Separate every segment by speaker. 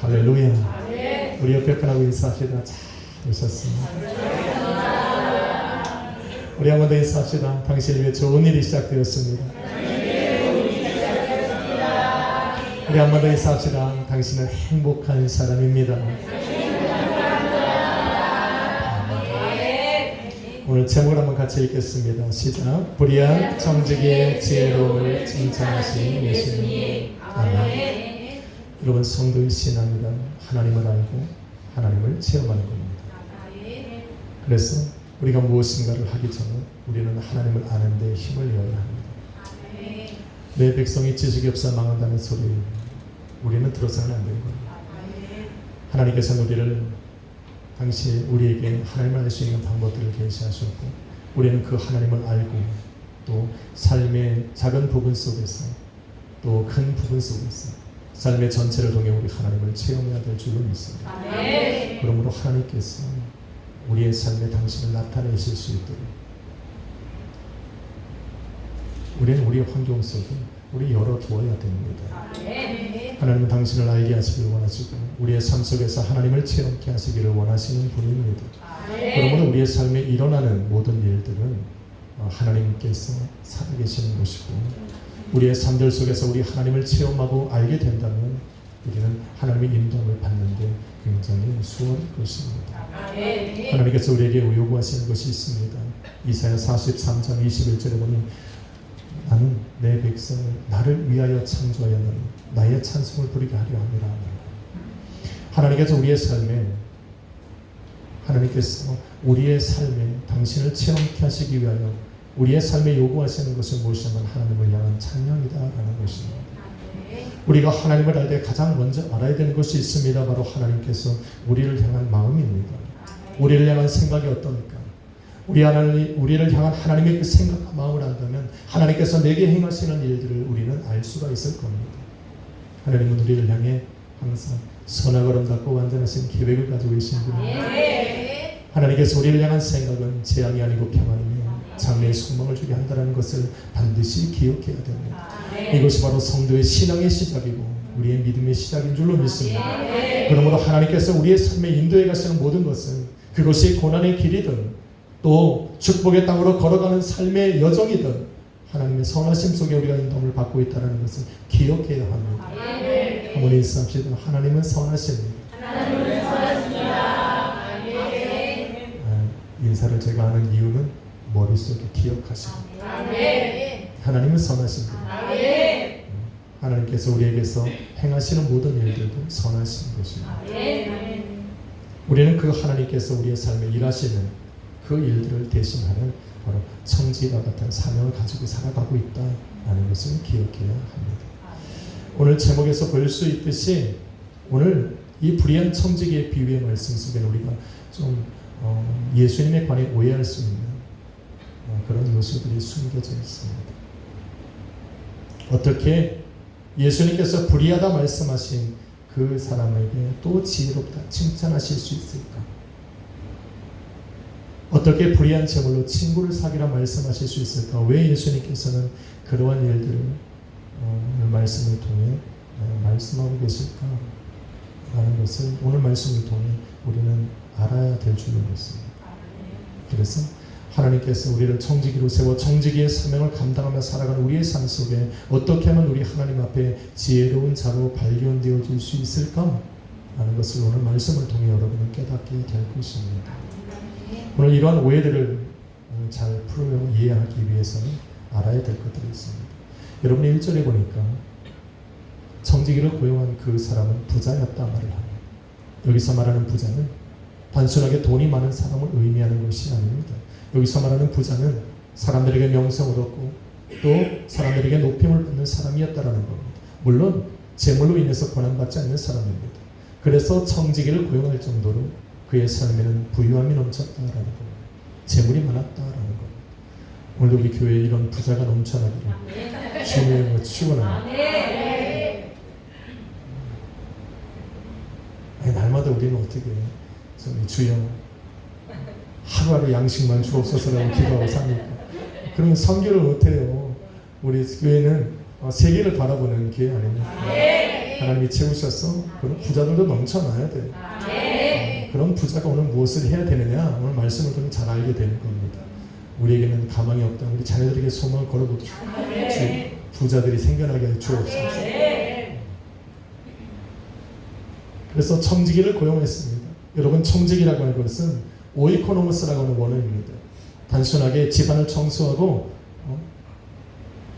Speaker 1: 할렐루야. 우리 옆에 분하고 인사합시다. 잘 오셨습니다. 우리 한번 더 인사합시다. 당신을 위해 좋은 일이 시작되었습니다. 우리 한번 더 인사합시다. 당신은 행복한 사람입니다. 오늘 제목을 한번 같이 읽겠습니다. 시작. 불의한 청지기의 지혜로움을 칭찬하신 예수님. 아멘. 여러분, 성도의 신앙이란 하나님을 알고 하나님을 체험하는 겁니다. 그래서 우리가 무엇인가를 하기 전에 우리는 하나님을 아는 데 힘을 내어야 합니다. 내 백성이 지식이 없어 망한다는 소리 우리는 들어서는 안 되는 겁니다. 하나님께서는 우리에게 하나님을 알 수 있는 방법들을 계시하셨고, 우리는 그 하나님을 알고 또 삶의 작은 부분 속에서 또 큰 부분 속에서 삶의 전체를 통해 우리 하나님을 체험해야 될 줄로 믿습니다. 그러므로 하나님께서 우리의 삶에 당신을 나타내실 수 있도록 우리는 우리의 환경 속에 우리 열어두어야 됩니다. 하나님은 당신을 알게 하시기를 원하시고 우리의 삶 속에서 하나님을 체험케 하시기를 원하시는 분입니다. 그러므로 우리의 삶에 일어나는 모든 일들은 하나님께서 살아계시는 것이고, 우리의 삶들 속에서 우리 하나님을 체험하고 알게 된다면 우리는 하나님의 인도함을 받는데 굉장히 수월할 것입니다. 하나님께서 우리에게 요구하시는 것이 있습니다. 이사야 43장 21절에 보니 나는 내 백성을 나를 위하여 창조하였느니 나의 찬송을 부르게 하려 함이라. 하나님께서 우리의 삶에 당신을 체험케 하시기 위하여 우리의 삶에 요구하시는 것은 무엇이냐면 하나님을 향한 찬양이다라는 것입니다. 우리가 하나님을 알 때 가장 먼저 알아야 되는 것이 있습니다. 바로 하나님께서 우리를 향한 마음입니다. 우리를 향한 생각이 어떠니까? 우리를 향한 하나님의 그 생각과 마음을 안다면 하나님께서 내게 행하시는 일들을 우리는 알 수가 있을 겁니다. 하나님은 우리를 향해 항상 선하고 아름답고 완전하신 계획을 가지고 계신 분입니다. 하나님께서 우리를 향한 생각은 재앙이 아니고 평안이며 장래의 소망을 주게 한다는 것을 반드시 기억해야 됩니다. 이것이 바로 성도의 신앙의 시작이고 우리의 믿음의 시작인 줄로 믿습니다. 그러므로 하나님께서 우리의 삶에 인도해 가시는 모든 것은 그것이 고난의 길이든 또 축복의 땅으로 걸어가는 삶의 여정이든 하나님의 선하심 속에 우리가 인도함을 받고 있다는 것을 기억해야 합니다. 한번 인사합시다. 하나님은 선하십니다. 인사를 제가 하는 이유는 머릿속에 기억하십니다. 하나님은 선하십니다. 하나님께서 우리에게서 행하시는 모든 일들도 선하신 것입니다. 우리는 그 하나님께서 우리의 삶에 일하시는 그 일들을 대신하는 바로 청지기와 같은 사명을 가지고 살아가고 있다는 것을 기억해야 합니다. 오늘 제목에서 볼 수 있듯이 오늘 이 불의한 청지기의 비유의 말씀 속에는 우리가 좀 예수님에 관해 오해할 수 있는 그런 요소들이 숨겨져 있습니다. 어떻게 예수님께서 불의하다 말씀하신 그 사람에게 또 지혜롭다 칭찬하실 수 있을까? 어떻게 불의한 제물로 친구를 사귀라 말씀하실 수 있을까? 왜 예수님께서는 그러한 일들을 말씀을 통해 말씀하고 계실까? 라는 것을 오늘 말씀을 통해 우리는 알아야 될 줄로 믿습니다. 그래서 하나님께서 우리를 청지기로 세워 청지기의 사명을 감당하며 살아가는 우리의 삶 속에 어떻게 하면 우리 하나님 앞에 지혜로운 자로 발견되어질 수 있을까? 라는 것을 오늘 말씀을 통해 여러분은 깨닫게 될 것입니다. 오늘 이러한 오해들을 잘 풀어 이해하기 위해서는 알아야 될 것들이 있습니다. 여러분이 1절에 보니까 청지기를 고용한 그 사람은 부자였다 말을 합니다. 여기서 말하는 부자는 단순하게 돈이 많은 사람을 의미하는 것이 아닙니다. 여기서 말하는 부자는 사람들에게 명성을 얻고 또 사람들에게 높임을 받는 사람이었다라는 겁니다. 물론 재물로 인해서 고난받지 않는 사람입니다. 그래서 청지기를 고용할 정도로 그의 삶에는 부유함이 넘쳤다라는 겁니다. 재물이 많았다라는 겁니다. 오늘 우리 교회에 이런 부자가 넘쳐나기를 주님의 축원합니다. 날마다 우리는 어떻게 주여 하루하루 양식만 주옵소서라고 기도하고 삽니까? 그러면 선교를 못해요. 우리 교회는 세계를 바라보는 교회 아닙니까? 하나님이 채우셨어. 그런 부자들도 넘쳐나야 돼. 그런 부자가 오늘 무엇을 해야 되느냐, 오늘 말씀을 통해 잘 알게 되는 겁니다. 우리에게는 가망이 없다. 우리 자녀들에게 소망을 걸어봅시다. 부자들이 생겨나게 주옵소서. 그래서 청지기를 고용했습니다. 여러분, 청지기라고 하는 것은 오이코노모스라고 하는 원어입니다. 단순하게 집안을 청소하고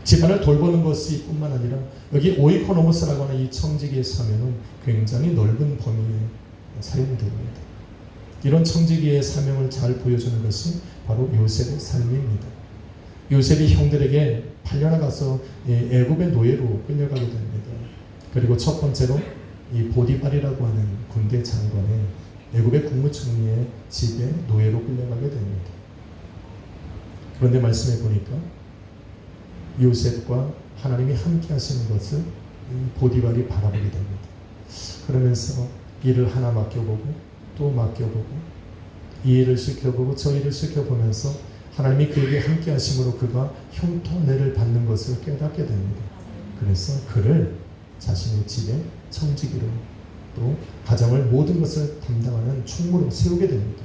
Speaker 1: 집안을 돌보는 것이 뿐만 아니라 여기 오이코노모스라고 하는 이 청지기의 사명은 굉장히 넓은 범위에 사용됩니다. 이런 청지기의 사명을 잘 보여주는 것이 바로 요셉의 삶입니다. 요셉이 형들에게 팔려나가서 애굽의 노예로 끌려가게 됩니다. 그리고 첫 번째로 이 보디발이라고 하는 군대 장관의 애굽의 국무총리의 집에 노예로 끌려가게 됩니다. 그런데 말씀해 보니까 요셉과 하나님이 함께 하시는 것을 보디발이 바라보게 됩니다. 그러면서 일을 하나 맡겨보고 또 맡겨보고 이 일을 시켜보고 저 일을 시켜보면서 하나님이 그에게 함께 하심으로 그가 흉터내를 받는 것을 깨닫게 됩니다. 그래서 그를 자신의 집에 청지기로 또 가정을 모든 것을 담당하는 총무로 세우게 됩니다.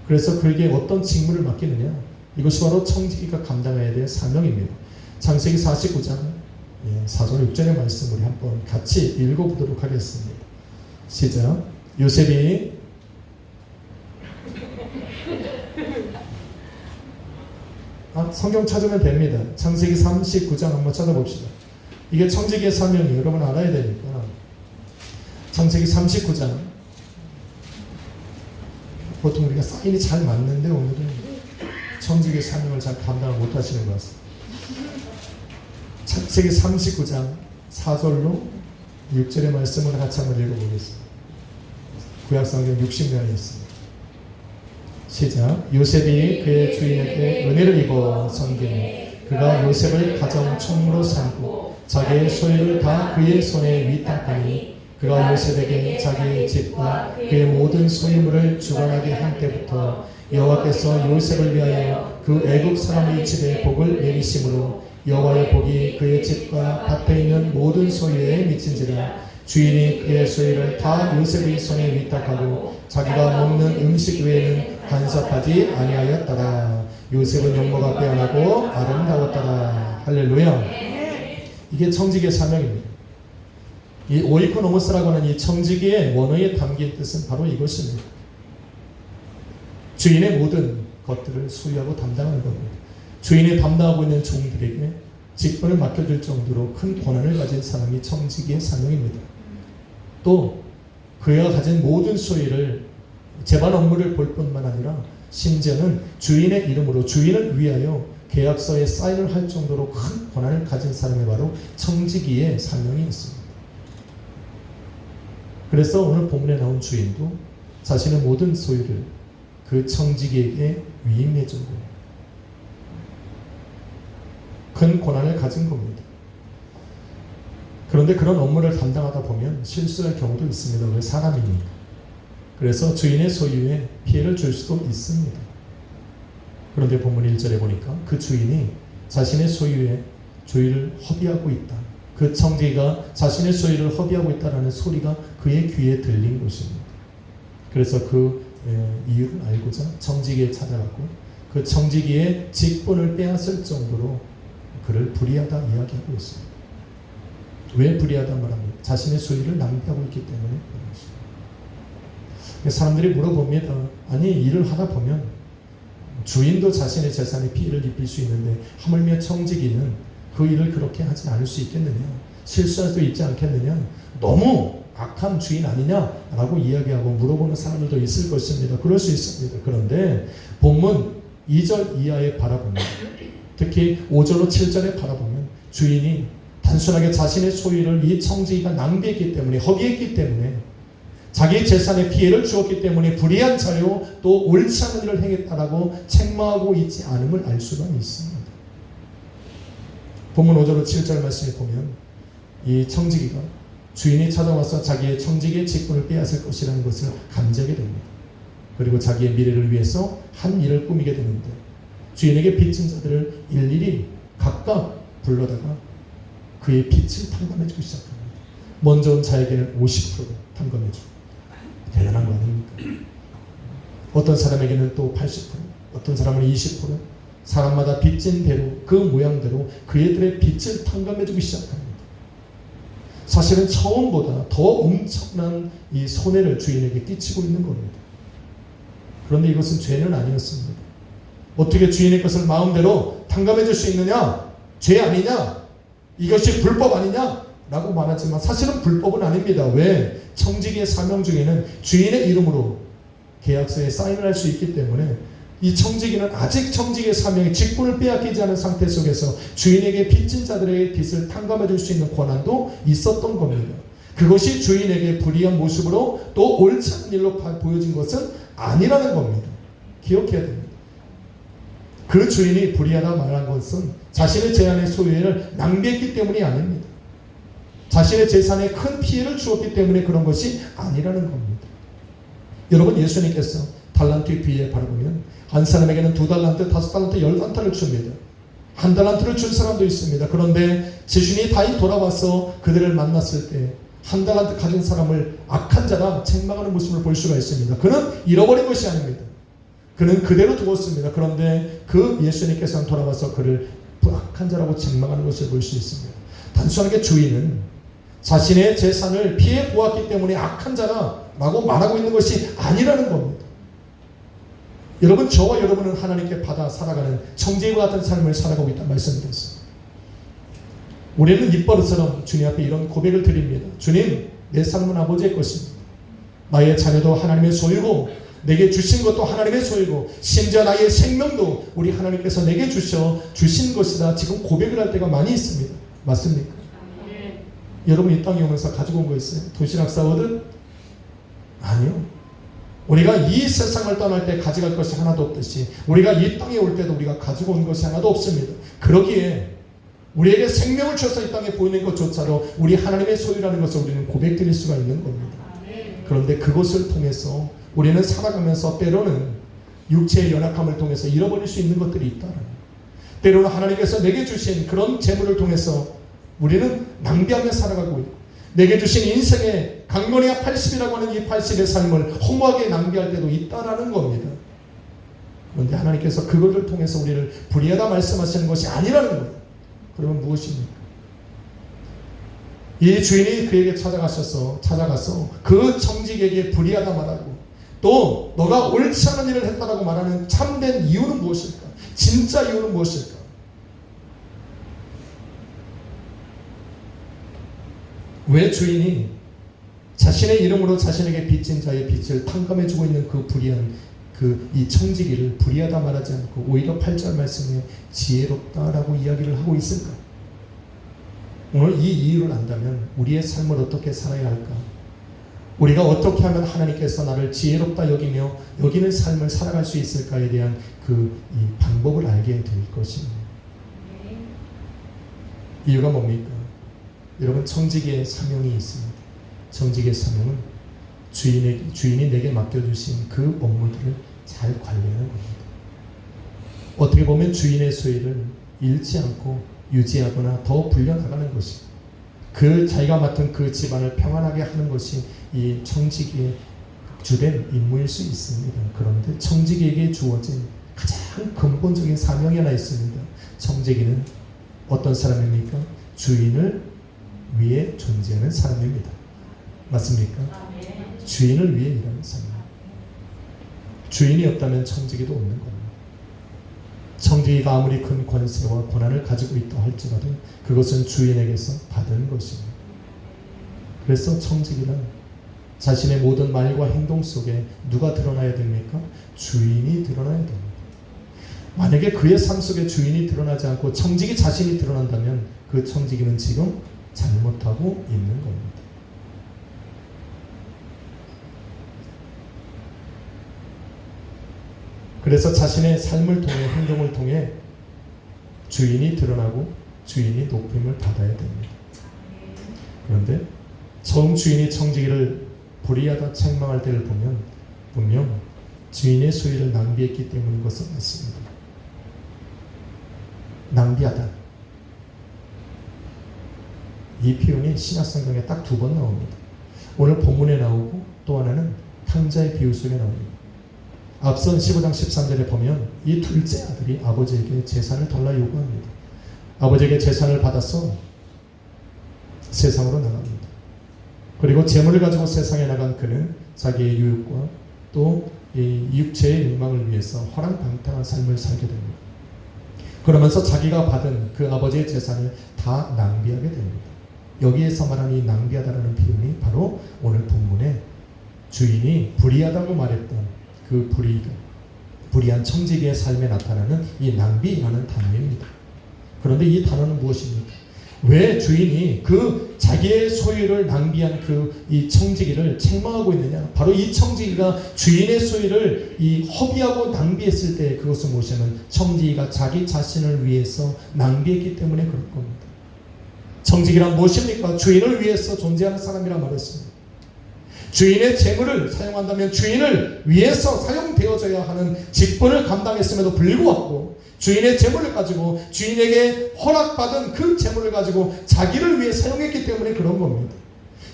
Speaker 1: 그래서 그에게 어떤 직무를 맡기느냐, 이것이 바로 청지기가 감당해야 될 사명입니다. 창세기 49장 4절 6절의 말씀 우리 한번 같이 읽어보도록 하겠습니다. 시작. 요셉이 성경 찾으면 됩니다. 창세기 39장 한번 찾아봅시다. 이게 청지기의 사명이 여러분 알아야 되니까. 창세기 39장. 보통 우리가 사인이 잘 맞는데 오늘은 청지기의 사명을 잘 감당을 못하시는 것 같습니다. 창세기 39장 4절로 6절의 말씀을 같이 한번 읽어보겠습니다. 구약성경 60면에 있습니다. 시작. 요셉이 그의 주인에게 은혜를 입어 섬기니 그가 요셉을 가정 총무로 삼고 자기의 소유를 다 그의 손에 위탁하니 그가 요셉에게 자기의 집과 그의 모든 소유물을 주관하게 한 때부터 여호와께서 요셉을 위하여 그 애굽 사람의 집에 복을 내리심으로 여호와의 복이 그의 집과 밭에 있는 모든 소유에 미친지라. 주인이 그의 소유를 다 요셉의 손에 위탁하고 자기가 먹는 음식 외에는 간섭하지 아니하였더라. 요셉은 용모가 빼어나고 아름다웠더라. 할렐루야. 이게 청지기의 사명입니다. 이 오이코노모스라고 하는 이 청지기의 원어에 담긴 뜻은 바로 이것입니다. 주인의 모든 것들을 소유하고 담당하는 겁니다. 주인이 담당하고 있는 종들에게 직분을 맡겨줄 정도로 큰 권한을 가진 사람이 청지기의 사명입니다. 또 그가 가진 모든 소유를 재반 업무를 볼 뿐만 아니라 심지어는 주인의 이름으로 주인을 위하여 계약서에 사인을 할 정도로 큰 권한을 가진 사람이 바로 청지기의 사명이 있습니다. 그래서 오늘 본문에 나온 주인도 자신의 모든 소유를 그 청지기에게 위임해 준 겁니다. 큰 권한을 가진 겁니다. 그런데 그런 업무를 담당하다 보면 실수할 경우도 있습니다. 왜? 사람이니까. 그래서 주인의 소유에 피해를 줄 수도 있습니다. 그런데 본문 1절에 보니까 그 주인이 자신의 소유에 조의를 허비하고 있다. 그 청지기가 자신의 소유를 허비하고 있다는 소리가 그의 귀에 들린 것입니다. 그래서 그 이유를 알고자 청지기에 찾아갔고 그 청지기의 직분을 빼앗을 정도로 그를 불의하다 이야기하고 있습니다. 왜 불의하다 말합니까? 자신의 소유를 낭비하고 있기 때문에 그런 것입니다. 사람들이 물어봅니다. 아니, 일을 하다 보면 주인도 자신의 재산에 피해를 입힐 수 있는데 하물며 청지기는 그 일을 그렇게 하지 않을 수 있겠느냐? 실수할 수 있지 않겠느냐? 너무 악한 주인 아니냐라고 이야기하고 물어보는 사람들도 있을 것입니다. 그럴 수 있습니다. 그런데 본문 2절 이하에 바라보면, 특히 5절로 7절에 바라보면 주인이 단순하게 자신의 소유를 이 청지기가 낭비했기 때문에, 허비했기 때문에, 자기의 재산에 피해를 주었기 때문에 불의한 자료 또 옳지 않은 일을 행했다라고 책망하고 있지 않음을 알 수가 있습니다. 본문 5절로 7절 말씀에 보면 이 청지기가 주인이 찾아와서 자기의 청지기의 직분을 빼앗을 것이라는 것을 감지하게 됩니다. 그리고 자기의 미래를 위해서 한 일을 꾸미게 되는데 주인에게 빚진 자들을 일일이 각각 불러다가 그의 빚을 탕감해주기 시작합니다. 먼저 온 자에게는 50% 탕감해주고. 대단한 거 아닙니까? 어떤 사람에게는 또 80%, 어떤 사람은 20%, 사람마다 빚진 대로 그 모양대로 그애들의 빚을 탕감해주기 시작합니다. 사실은 처음보다 더 엄청난 이 손해를 주인에게 끼치고 있는 겁니다. 그런데 이것은 죄는 아니었습니다. 어떻게 주인의 것을 마음대로 탕감해 줄 수 있느냐? 죄 아니냐? 이것이 불법 아니냐? 라고 말하지만 사실은 불법은 아닙니다. 왜? 청지기의 사명 중에는 주인의 이름으로 계약서에 사인을 할 수 있기 때문에 이 청지기는 아직 청지기의 사명이 직분을 빼앗기지 않은 상태 속에서 주인에게 빚진 자들의 빚을 탕감해 줄 수 있는 권한도 있었던 겁니다. 그것이 주인에게 불이한 모습으로 또 옳지 않은 일로 보여진 것은 아니라는 겁니다. 기억해야 됩니다. 그 주인이 불의하다 말한 것은 자신의 재산의 소유를 낭비했기 때문이 아닙니다. 자신의 재산에 큰 피해를 주었기 때문에 그런 것이 아니라는 겁니다. 여러분, 예수님께서 달란트의 비유에 바라보면 한 사람에게는 2달란트, 5달란트, 10달란트를 줍니다. 1달란트를 준 사람도 있습니다. 그런데 자신이 다시 돌아와서 그들을 만났을 때 1달란트 가진 사람을 악한 자라 책망하는 모습을 볼 수가 있습니다. 그는 잃어버린 것이 아닙니다. 그는 그대로 두었습니다. 그런데 그 예수님께서는 돌아와서 그를 악한 자라고 책망하는 것을 볼 수 있습니다. 단순하게 주인은 자신의 재산을 피해 보았기 때문에 악한 자라고 말하고 있는 것이 아니라는 겁니다. 여러분, 저와 여러분은 하나님께 받아 살아가는 청지기와 같은 삶을 살아가고 있다는 말씀드렸습니다. 우리는 입버릇처럼 주님 앞에 이런 고백을 드립니다. 주님, 내 삶은 아버지의 것입니다. 나의 자녀도 하나님의 소유고 내게 주신 것도 하나님의 소유고 심지어 나의 생명도 우리 하나님께서 내게 주신 것이다. 지금 고백을 할 때가 많이 있습니다. 맞습니까? 여러분, 이 땅에 오면서 가지고 온 거 있어요? 도시락 싸우든? 아니요. 우리가 이 세상을 떠날 때 가져갈 것이 하나도 없듯이 우리가 이 땅에 올 때도 우리가 가지고 온 것이 하나도 없습니다. 그러기에 우리에게 생명을 주셔서 이 땅에 보이는 것조차도 우리 하나님의 소유라는 것을 우리는 고백드릴 수가 있는 겁니다. 그런데 그것을 통해서 우리는 살아가면서 때로는 육체의 연약함을 통해서 잃어버릴 수 있는 것들이 있다. 때로는 하나님께서 내게 주신 그런 재물을 통해서 우리는 낭비하며 살아가고 있고 내게 주신 인생의 강건해야 80이라고 하는 이 80의 삶을 허무하게 낭비할 때도 있다라는 겁니다. 그런데 하나님께서 그것을 통해서 우리를 불의하다 말씀하시는 것이 아니라는 거예요. 그러면 무엇입니까? 이 주인이 그에게 찾아가서 그 청지기에게 불의하다 말하고 또 너가 옳지 않은 일을 했다라고 말하는 참된 이유는 무엇일까? 진짜 이유는 무엇일까? 왜 주인이 자신의 이름으로 자신에게 빚진 자의 빚을 탕감해주고 있는 그 불의한 이 청지기를 불의하다 말하지 않고 오히려 8절 말씀에 지혜롭다라고 이야기를 하고 있을까? 오늘 이 이유를 안다면 우리의 삶을 어떻게 살아야 할까? 우리가 어떻게 하면 하나님께서 나를 지혜롭다 여기며 여기는 삶을 살아갈 수 있을까에 대한 이 방법을 알게 될 것입니다. 이유가 뭡니까? 여러분, 청지기의 사명이 있습니다. 청지기의 사명은 주인이 내게 맡겨주신 그 업무들을 잘 관리하는 겁니다. 어떻게 보면 주인의 소유를 잃지 않고 유지하거나 더 불려나가는 것이 자기가 맡은 그 집안을 평안하게 하는 것이 이 청지기의 주된 임무일 수 있습니다. 그런데 청지기에게 주어진 가장 근본적인 사명이 하나 있습니다. 청지기는 어떤 사람입니까? 주인을 위해 존재하는 사람입니다. 맞습니까? 주인을 위해 일하는 사람. 주인이 없다면 청지기도 없는 겁니다. 청지기가 아무리 큰 권세와 권한을 가지고 있다 할지라도 그것은 주인에게서 받은 것입니다. 그래서 청지기는 자신의 모든 말과 행동 속에 누가 드러나야 됩니까? 주인이 드러나야 됩니다. 만약에 그의 삶 속에 주인이 드러나지 않고 청지기 자신이 드러난다면 그 청지기는 지금 잘못하고 있는 겁니다. 그래서 자신의 삶을 통해 행동을 통해 주인이 드러나고 주인이 높임을 받아야 됩니다. 그런데 처음 주인이 청지기를 불의하다 책망할 때를 보면 분명 주인의 소유를 낭비했기 때문인 것은 맞습니다. 낭비하다. 이 표현이 신약성경에 딱 2번 나옵니다. 오늘 본문에 나오고 또 하나는 탕자의 비유 속에 나옵니다. 앞선 15장 13절에 보면 이 둘째 아들이 아버지에게 재산을 달라 요구합니다. 아버지에게 재산을 받아서 세상으로 나갑니다. 그리고 재물을 가지고 세상에 나간 그는 자기의 유익과 또 이 육체의 욕망을 위해서 허랑방탕한 삶을 살게 됩니다. 그러면서 자기가 받은 그 아버지의 재산을 다 낭비하게 됩니다. 여기에서 말하는 이 낭비하다라는 표현이 바로 오늘 본문에 주인이 불의하다고 말했던 그 불의한 청지기의 삶에 나타나는 이 낭비라는 단어입니다. 그런데 이 단어는 무엇입니까? 왜 주인이 그 자기의 소유를 낭비한 이 청지기를 책망하고 있느냐? 바로 이 청지기가 주인의 소유를 허비하고 낭비했을 때 그것을 무엇이냐면 청지기가 자기 자신을 위해서 낭비했기 때문에 그럴 겁니다. 청지기란 무엇입니까? 주인을 위해서 존재하는 사람이라 말했습니다. 주인의 재물을 사용한다면 주인을 위해서 사용되어져야 하는 직분을 감당했음에도 불구하고 주인의 재물을 가지고 주인에게 허락받은 그 재물을 가지고 자기를 위해 사용했기 때문에 그런 겁니다.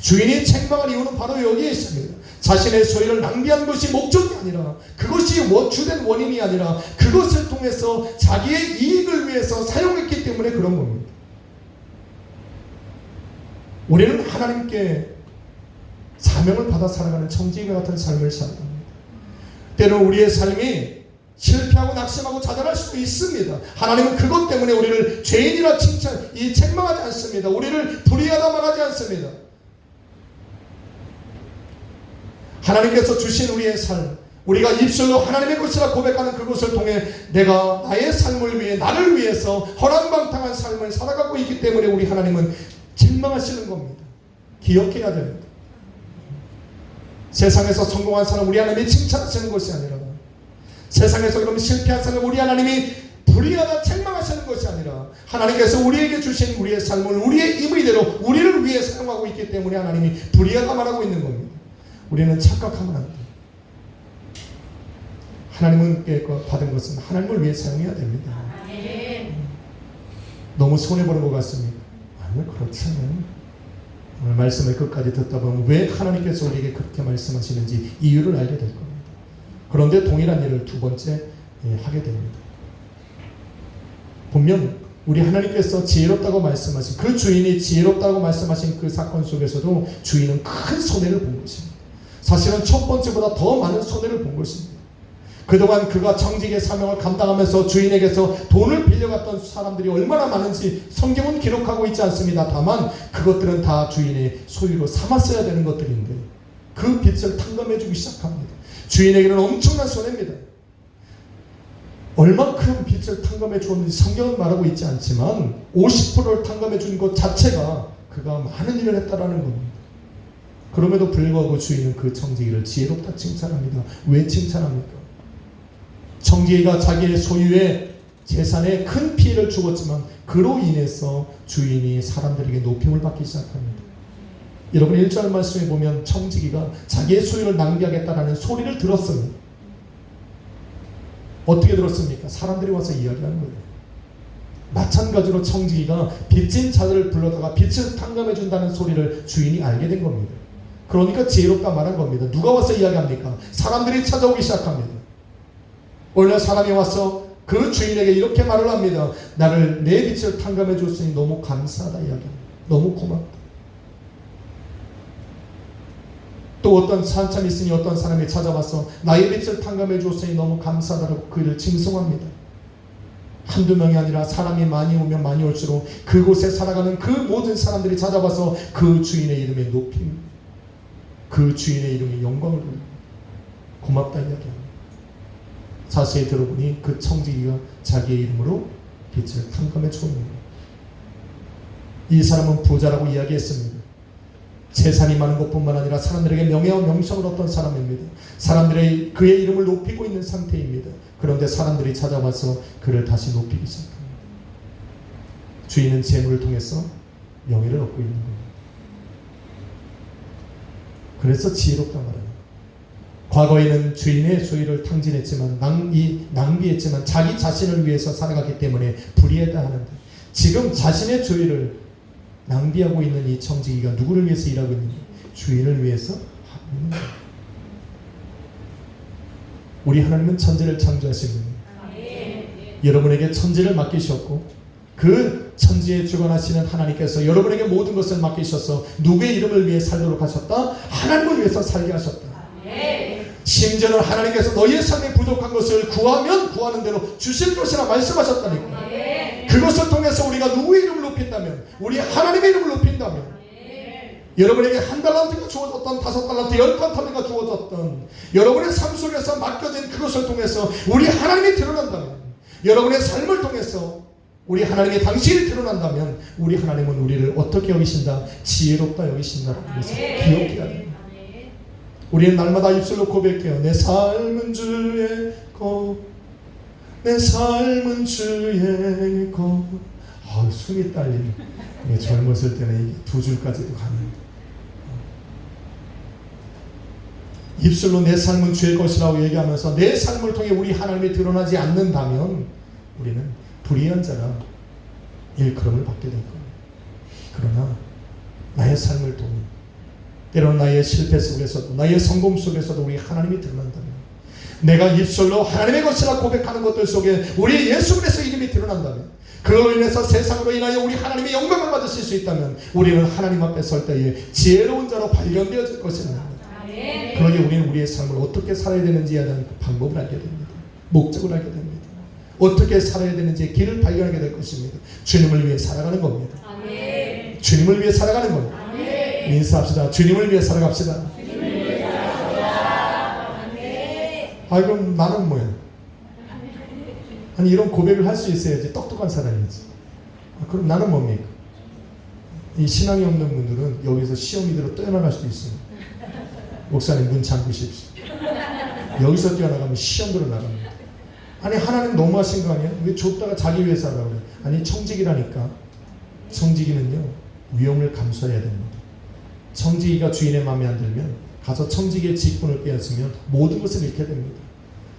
Speaker 1: 주인이 책망할 이유는 바로 여기에 있습니다. 자신의 소유를 낭비한 것이 목적이 아니라 그것이 주된 원인이 아니라 그것을 통해서 자기의 이익을 위해서 사용했기 때문에 그런 겁니다. 우리는 하나님께 사명을 받아 살아가는 청지기와 같은 삶을 살아갑니다. 때로는 우리의 삶이 실패하고 낙심하고 좌절할 수도 있습니다. 하나님은 그것 때문에 우리를 죄인이라 책망하지 않습니다. 우리를 불의하다 말하지 않습니다. 하나님께서 주신 우리의 삶, 우리가 입술로 하나님의 것이라 고백하는 그것을 통해 내가 나의 삶을 위해 나를 위해서 허랑방탕한 삶을 살아가고 있기 때문에 우리 하나님은 책망하시는 겁니다. 기억해야 됩니다. 세상에서 성공한 사람 우리 하나님이 칭찬하시는 것이 아니라 세상에서 그럼 실패한 사람 우리 하나님이 불의하다 책망하시는 것이 아니라 하나님께서 우리에게 주신 우리의 삶을 우리의 임의대로 우리를 위해 사용하고 있기 때문에 하나님이 불의하다 말하고 있는 겁니다. 우리는 착각하면 안 돼요. 하나님께 받은 것은 하나님을 위해 사용해야 됩니다. 너무 손해보는 것 같습니까? 아니요, 그렇지 않아요. 오늘 말씀을 끝까지 듣다 보면 왜 하나님께서 우리에게 그렇게 말씀하시는지 이유를 알게 될 겁니다. 그런데 동일한 일을 2번째 하게 됩니다. 분명 우리 하나님께서 지혜롭다고 말씀하신 그 주인이 지혜롭다고 말씀하신 그 사건 속에서도 주인은 큰 손해를 본 것입니다. 사실은 첫 번째보다 더 많은 손해를 본 것입니다. 그동안 그가 청지기의 사명을 감당하면서 주인에게서 돈을 빌려갔던 사람들이 얼마나 많은지 성경은 기록하고 있지 않습니다. 다만 그것들은 다 주인의 소유로 삼았어야 되는 것들인데 그 빚을 탕감해주기 시작합니다. 주인에게는 엄청난 손해입니다. 얼마큼 빚을 탕감해 주었는지 성경은 말하고 있지 않지만 50%를 탕감해 준 것 자체가 그가 많은 일을 했다라는 겁니다. 그럼에도 불구하고 주인은 그 청지기를 지혜롭다 칭찬합니다. 왜 칭찬합니까? 청지기가 자기의 소유의 재산에 큰 피해를 주었지만 그로 인해서 주인이 사람들에게 높임을 받기 시작합니다. 여러분 1절 말씀에 보면 청지기가 자기의 소유를 낭비하겠다라는 소리를 들었습니다. 어떻게 들었습니까? 사람들이 와서 이야기하는 거예요. 마찬가지로 청지기가 빚진 자들을 불러다가 빚을 탕감해 준다는 소리를 주인이 알게 된 겁니다. 그러니까 지혜롭다 말한 겁니다. 누가 와서 이야기합니까? 사람들이 찾아오기 시작합니다. 어느 사람이 와서 그 주인에게 이렇게 말을 합니다. 나를 내 빚을 탕감해 줬으니 너무 감사하다 이야기합니다. 너무 고맙다. 또 어떤 한참 있으니 어떤 사람이 찾아와서 나의 빚을 탕감해 줬으니 너무 감사하다고 그를 칭송합니다. 한두 명이 아니라 사람이 많이 오면 많이 올수록 그곳에 살아가는 그 모든 사람들이 찾아와서 그 주인의 이름에 높임, 그 주인의 이름에 영광을 돌립니다. 고맙다 이야기합니다. 자세히 들어보니 그 청지기가 자기의 이름으로 빚을 탕감해 줬습니다. 이 사람은 부자라고 이야기했습니다. 재산이 많은 것뿐만 아니라 사람들에게 명예와 명성을 얻던 사람입니다. 사람들의 그의 이름을 높이고 있는 상태입니다. 그런데 사람들이 찾아와서 그를 다시 높이기 시작합니다. 주인은 재물을 통해서 명예를 얻고 있는 겁니다. 그래서 지혜롭다 말합니다. 과거에는 주인의 소유를 탕진했지만 낭비했지만 자기 자신을 위해서 살아갔기 때문에 불의했다 하는데 지금 자신의 소유를 낭비하고 있는 이 청지기가 누구를 위해서 일하고 있는지 주인을 위해서 하고 있는 거예요. 우리 하나님은 천지를 창조하신 분이에요. 여러분에게 천지를 맡기셨고 그 천지에 주관하시는 하나님께서 여러분에게 모든 것을 맡기셔서 누구의 이름을 위해 살도록 하셨다? 하나님을 위해서 살게 하셨다. 심지어는 하나님께서 너희의 삶에 부족한 것을 구하면 구하는 대로 주실 것이라 말씀하셨다니까. 그것을 통해서 우리가 누구의 이름을 높인다면, 우리 하나님의 이름을 높인다면, 여러분에게 1달란트가 주어졌던 5달란트, 10달란트가 주어졌던 여러분의 삶 속에서 맡겨진 그것을 통해서 우리 하나님이 드러난다면, 여러분의 삶을 통해서 우리 하나님의 당신이 드러난다면 우리 하나님은 우리를 어떻게 여기신다? 지혜롭다 여기신다라는 것을 기억해야 됩니다. 우리는 날마다 입술로 고백해요. 내 삶은 주의 것, 내 삶은 주의 것. 숨이 딸리네. 젊었을 때는 이게 2줄까지도 가능합니다. 입술로 내 삶은 주의 것이라고 얘기하면서 내 삶을 통해 우리 하나님이 드러나지 않는다면 우리는 불의한 자라 일컬음을 받게 될 거예요. 그러나 나의 삶을 통해 때로는 나의 실패 속에서도 나의 성공 속에서도 우리 하나님이 드러난다면, 내가 입술로 하나님의 것이라 고백하는 것들 속에 우리 예수 그리스도의 이름이 드러난다면, 그걸로 인해서 세상으로 인하여 우리 하나님의 영광을 받으실 수 있다면 우리는 하나님 앞에 설 때에 지혜로운 자로 발견되어질 것이라는 겁니다. 그러기에 우리는 우리의 삶을 어떻게 살아야 되는지에 대한 방법을 알게 됩니다. 목적을 알게 됩니다. 어떻게 살아야 되는지 길을 발견하게 될 것입니다. 주님을 위해 살아가는 겁니다. 주님을 위해 살아가는 겁니다. 인사합시다. 주님을 위해 살아갑시다. 그럼 나는 뭐야? 아니, 이런 고백을 할 수 있어야지 똑똑한 사람이지. 그럼 나는 뭡니까? 이 신앙이 없는 분들은 여기서 시험이대로 뛰어나갈 수도 있습니다. 목사님 문 잠그십시오. 여기서 뛰어나가면 시험대로 나갑니다. 아니, 하나님 너무하신 거 아니야? 왜 좁다가 자기 위해 살아가고 그래? 아니, 청지기라니까. 청지기는요, 위험을 감수해야 됩니다. 청지기가 주인의 마음에 안 들면 가서 청지기의 직분을 빼앗으면 모든 것을 잃게 됩니다.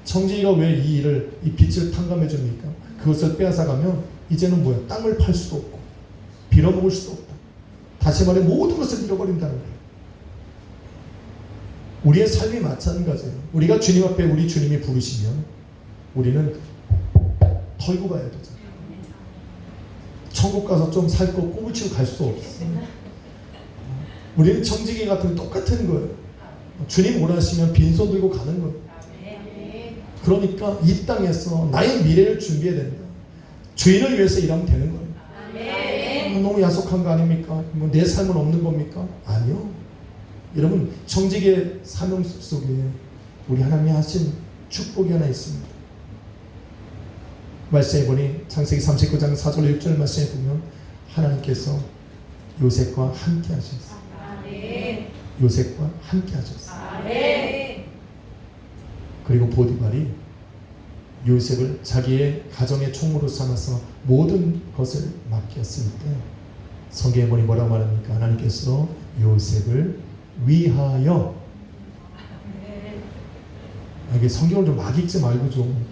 Speaker 1: 청지기가 왜 이 일을, 이 빚을 탕감해 줍니까? 그것을 빼앗아가면 이제는 뭐야? 땅을 팔 수도 없고 빌어먹을 수도 없다. 다시 말해 모든 것을 잃어버린다는 거예요. 우리의 삶이 마찬가지예요. 우리가 주님 앞에 우리 주님이 부르시면 우리는 털고 가야 되잖아요. 천국 가서 좀 살 거 꿈을 치고 갈 수 없어요. 우리는 청지기 같은 똑같은 거예요. 주님 원하시면 빈손 들고 가는 거예요. 그러니까 이 땅에서 나의 미래를 준비해야 된다. 주인을 위해서 일하면 되는 거예요. 너무 야속한 거 아닙니까? 내 삶은 없는 겁니까? 아니요. 여러분, 청지기의 사명 속에 우리 하나님이 하신 축복이 하나 있습니다. 말씀해 보니 창세기 39장 4절 6절 말씀해 보면 하나님께서 요셉과 함께 하셨어요. 요셉과 함께 하셨어요. 그리고 보디발이 요셉을 자기의 가정의 총무로 삼아서 모든 것을 맡겼을 때 성경에 보니 뭐라고 말합니까? 하나님께서 요셉을 위하여, 이게 성경을 좀 막 읽지 말고 좀,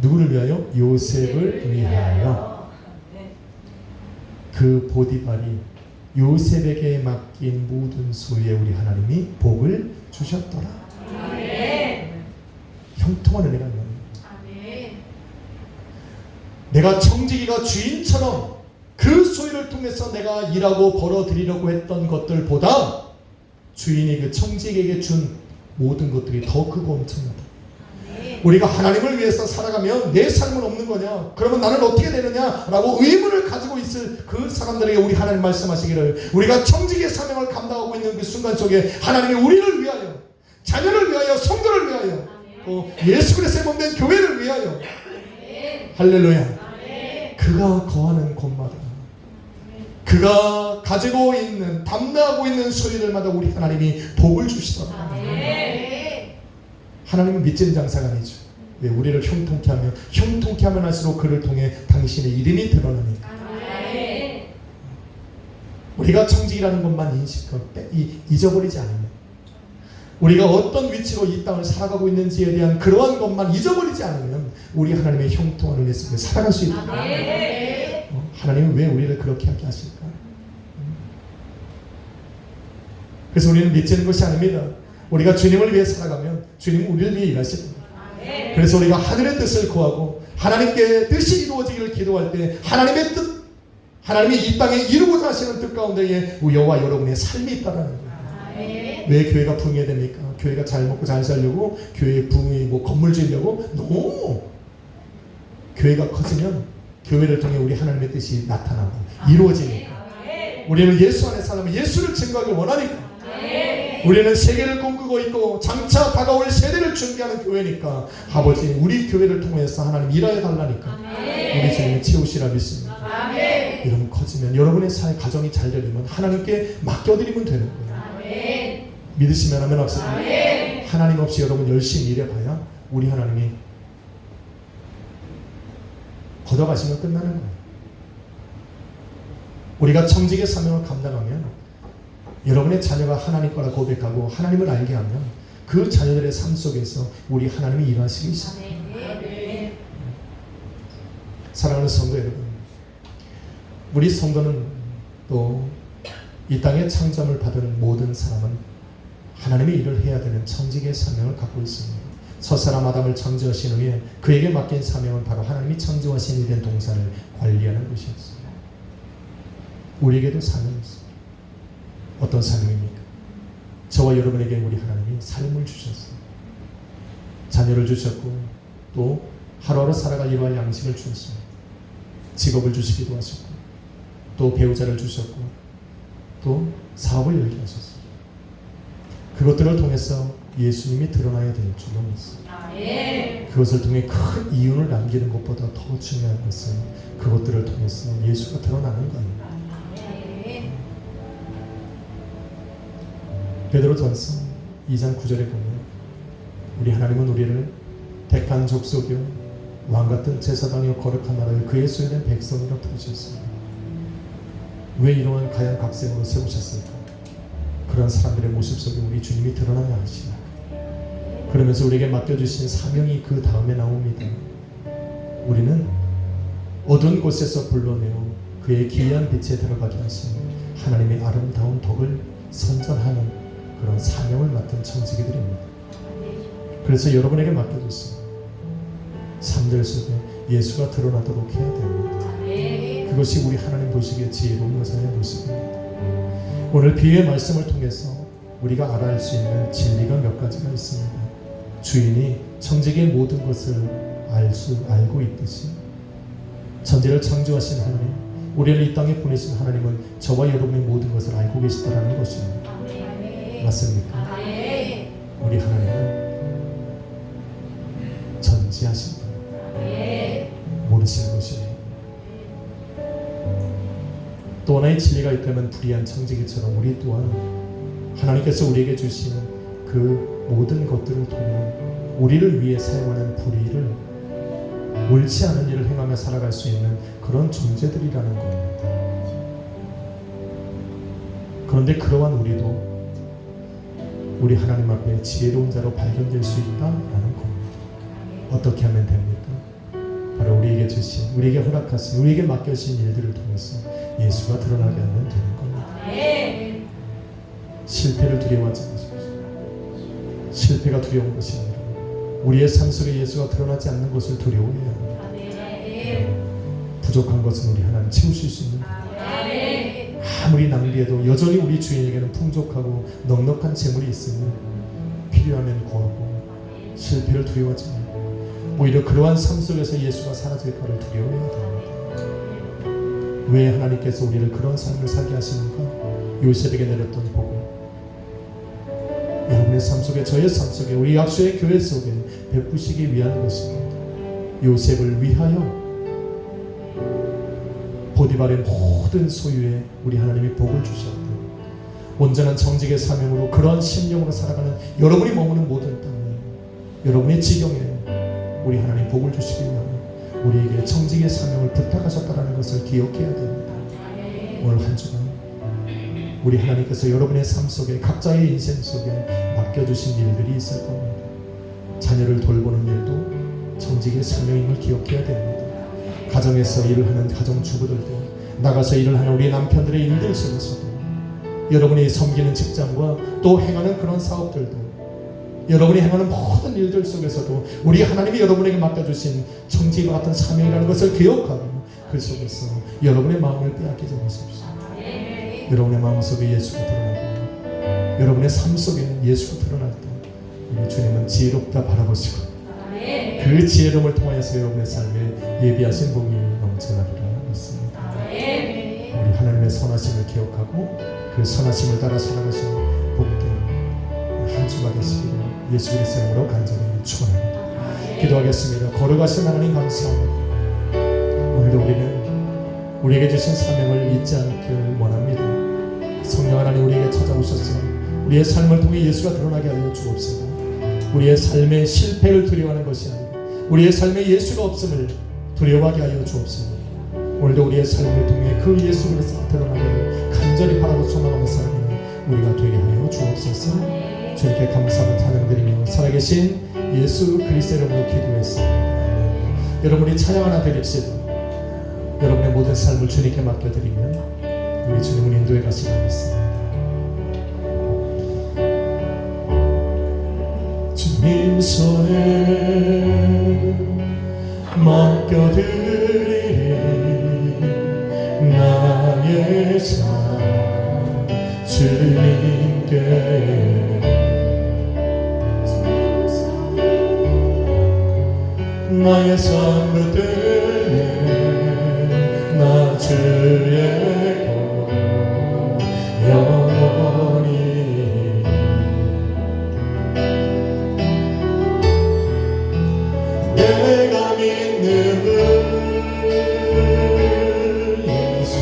Speaker 1: 누구를 위하여? 요셉을 위하여. 그 보디발이 요셉에게 맡긴 모든 소유에 우리 하나님이 복을 주셨더라. 형통한 은혜가 있는 거예요. 내가 청지기가 주인처럼 그 소유를 통해서 내가 일하고 벌어들이려고 했던 것들보다 주인이 그 청지기에게 준 모든 것들이 더 크고 엄청나다. 우리가 하나님을 위해서 살아가면 내 삶은 없는 거냐? 그러면 나는 어떻게 되느냐? 라고 의문을 가지고 있을 그 사람들에게 우리 하나님 말씀하시기를, 우리가 청지기의 사명을 감당하고 있는 그 순간 속에 하나님이 우리를 위하여, 자녀를 위하여, 성도를 위하여, 또 예수 그리스도의 몸된 교회를 위하여, 할렐루야, 그가 거하는 곳마다, 그가 가지고 있는, 담당하고 있는 소유들마다 우리 하나님이 복을 주시더라. 하나님은 믿진 장사가 아니죠. 왜? 우리를 형통케 하면, 형통케 하면 할수록 그를 통해 당신의 이름이 드러나니까. 우리가 청지기라는 것만 인식하고 잊어버리지 않으면, 우리가 어떤 위치로 이 땅을 살아가고 있는지에 대한 그러한 것만 잊어버리지 않으면 우리 하나님의 형통한 은혜 속에 살아갈 수 있다. 하나님은 왜 우리를 그렇게 하게 하실까? 그래서 우리는 믿지는 것이 아닙니다. 우리가 주님을 위해 살아가면 주님은 우리를 위해 일하실 겁니다. 그래서 우리가 하늘의 뜻을 구하고 하나님께 뜻이 이루어지기를 기도할 때 하나님의 뜻, 하나님이 이 땅에 이루고자 하시는 뜻 가운데에 여호와 여러분의 삶이 있다라는 거예요. 왜 교회가 붕괴됩니까? 교회가 잘 먹고 잘 살려고 교회 붕이 건물 지으려고? No! 교회가 커지면 교회를 통해 우리 하나님의 뜻이 나타나고 이루어지니까. 우리는 예수 안에 살면 예수를 증거하기 원하니까. 우리는 세계를 꿈꾸고 있고 장차 다가올 세대를 준비하는 교회니까 아버지 우리 교회를 통해서 하나님 일하여 달라니까 우리 주님을 채우시라 믿습니다. 여러분 커지면 여러분의 사회 가정이 잘 되려면 하나님께 맡겨드리면 되는 거예요. 믿으시면 하면 합시다. 하나님 없이 여러분 열심히 일해봐야 우리 하나님이 걷어가시면 끝나는 거예요. 우리가 청직의 사명을 감당하면 여러분의 자녀가 하나님 거라 고백하고 하나님을 알게 하면 그 자녀들의 삶 속에서 우리 하나님이 일하시기 시작합니다. 사랑하는 성도 여러분, 우리 성도는 또 이 땅에 창조함을 받은 모든 사람은 하나님의 일을 해야 되는 청직의 사명을 갖고 있습니다. 첫사람 아담을 창조하신 후에 그에게 맡긴 사명은 바로 하나님이 창조하신 일된 동산을 관리하는 것이었습니다. 우리에게도 사명이 있습니다. 어떤 사명입니까? 저와 여러분에게 우리 하나님이 삶을 주셨어요. 자녀를 주셨고 또 하루하루 살아갈 일할 양식을 주셨습니다. 직업을 주시기도 하셨고 또 배우자를 주셨고 또 사업을 열게 하셨습니다. 그것들을 통해서 예수님이 드러나야 될 줄로 믿습니다. 그것을 통해 큰 이윤을 남기는 것보다 더 중요한 것은 그것들을 통해서 예수가 드러나는 거예요. 베드로전서 2장 9절에 보면 우리 하나님은 우리를 택한 족속이요 왕같은 제사장이요 거룩한 나라요 그의 소유된 백성이라 부르셨습니다. 왜 이러한 가양 각색으로 세우셨을까? 그런 사람들의 모습 속에 우리 주님이 드러나야 하시나. 그러면서 우리에게 맡겨주신 사명이 그 다음에 나옵니다. 우리는 어두운 곳에서 불러내어 그의 기이한 빛에 들어가게 하신 하나님의 아름다운 덕을 선전하는 그런 사명을 맡은 청지기들입니다. 그래서 여러분에게 맡겨주신 삶들 속에 예수가 드러나도록 해야 됩니다. 그것이 우리 하나님 보시기에 지혜로운 여사의 모습입니다. 오늘 비유의 말씀을 통해서 우리가 알아야 할 수 있는 진리가 몇 가지가 있습니다. 주인이 청지기의 모든 것을 알고 있듯이 천지를 창조하신 하나님, 우리를 이 땅에 보내신 하나님은 저와 여러분의 모든 것을 알고 계시다라는 것입니다. 맞습니까? 우리 하나님은 전지하신 분, 모르시는 것입니다. 또 하나의 진리가 있다면 불의한 청지기처럼 우리 또한 하나님께서 우리에게 주신 그 모든 것들을 통해 우리를 위해 사용하는 불의를 옳지 않은 일을 행하며 살아갈 수 있는 그런 존재들이라는 겁니다. 그런데 그러한 우리도 우리 하나님 앞에 지혜로운 자로 발견될 수 있다라는 겁니다. 어떻게 하면 됩니까? 바로 우리에게 주신, 우리에게 허락하신, 우리에게 맡겨진 일들을 통해서 예수가 드러나게 하면 되는 겁니다. 실패를 두려워하지 마십시오. 실패가 두려운 것이 아니라 우리의 삶 속에 예수가 드러나지 않는 것을 두려워해야 합니다. 부족한 것은 우리 하나님 채우실 수 있는 겁니다. 아무리 낭비해도 여전히 우리 주인에게는 풍족하고 넉넉한 재물이 있으니 필요하면 구하고 실패를 두려워하지 말고 오히려 그러한 삶 속에서 예수가 사라질까를 두려워해야 됩니다. 왜 하나님께서 우리를 그런 삶을 살게 하시는가? 요셉에게 내렸던 복을 여러분의 삶 속에, 저의 삶 속에, 우리 약수의 교회 속에 베푸시기 위한 것입니다. 요셉을 위하여 보디발의 모든 소유에 우리 하나님이 복을 주셨고 온전한 정직의 사명으로 그러한 심령으로 살아가는 여러분이 머무는 모든 땅에, 여러분의 지경에 우리 하나님 복을 주시기 위하여 우리에게 청직의 사명을 부탁하셨다는 것을 기억해야 됩니다. 오늘 한 주간 우리 하나님께서 여러분의 삶 속에, 각자의 인생 속에 맡겨주신 일들이 있을 겁니다. 자녀를 돌보는 일도 청직의 사명임을 기억해야 됩니다. 가정에서 일을 하는 가정주부들도, 나가서 일을 하는 우리 남편들의 일들 속에서도 여러분이 섬기는 직장과 또 행하는 그런 사업들도, 여러분이 행하는 모든 일들 속에서도 우리 하나님이 여러분에게 맡겨주신 청지기와 같은 사명이라는 것을 기억하고 그 속에서 여러분의 마음을 빼앗기지 마십시오. 여러분의 마음속에 예수가 드러나고 여러분의 삶 속에는 예수가 드러날 때 우리 주님은 지혜롭다 바라보시고 그 지혜로움을 통하여서 여러분의 삶에 예비하신 복이 넘쳐나리라 믿습니다. 우리 하나님의 선하심을 기억하고 그 선하심을 따라 살아가시는 복된 한 주가 되시기를 예수 그리스도의 이름으로 간절히 축원합니다. 기도하겠습니다. 걸어가신 하나님 감사합니다. 오늘도 우리는 우리에게 주신 사명을 잊지 않기를 원합니다. 성령 하나님 우리에게 찾아오셔서 우리의 삶을 통해 예수가 드러나게 하여 주옵소서. 우리의 삶의 실패를 두려워하는 것이 아니라 우리의 삶에 예수가 없음을 두려워하게 하여 주옵소서. 오늘도 우리의 삶을 통해 그 예수 그리스도가 드러나기를 간절히 바라고 소망하며 살아가는 우리가 되게 하여 주옵소서. 주님께 감사와 찬양드리며 살아계신 예수 그리스도의 이름으로 기도했습니다. 여러분이 찬양 하나 드립시다. 여러분의 모든 삶을 주님께 맡겨드리면 우리 주님은 인도에 가시라 믿습니다. 주님 손에 맡겨드리리 나의 삶 주님께 나의 삶 붙들네 나 주의 것 영원히 내가 믿는 분 예수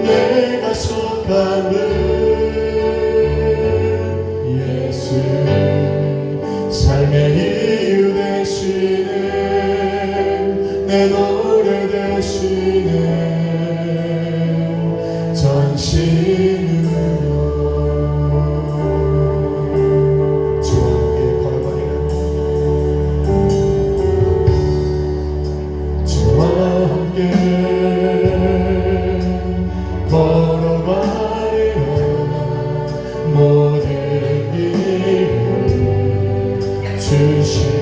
Speaker 1: 내가 속한 분 예수 삶의 내 노래 되시네 전심으로 주와 함께 걸어가리라 주와 함께 걸어가리라 모든 길을 주시네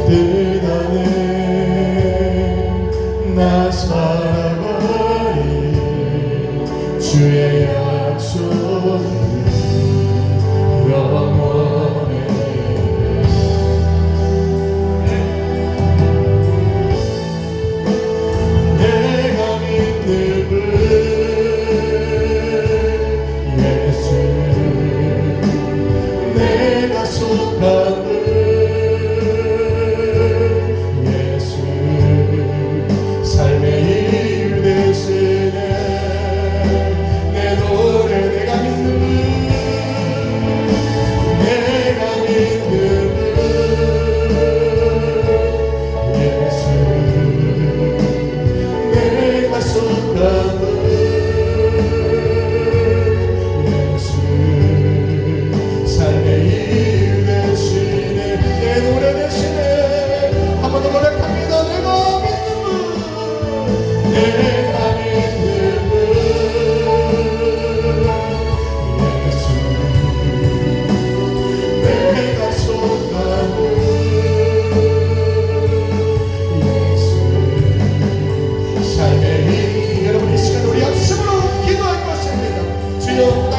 Speaker 1: 뜨다네 나 살아가리 주의 약속은 영원해 내가 믿는 분 예수 내가 속한 분 여러분 이 시간 우리 합심으로 기도할 것입니다. 주여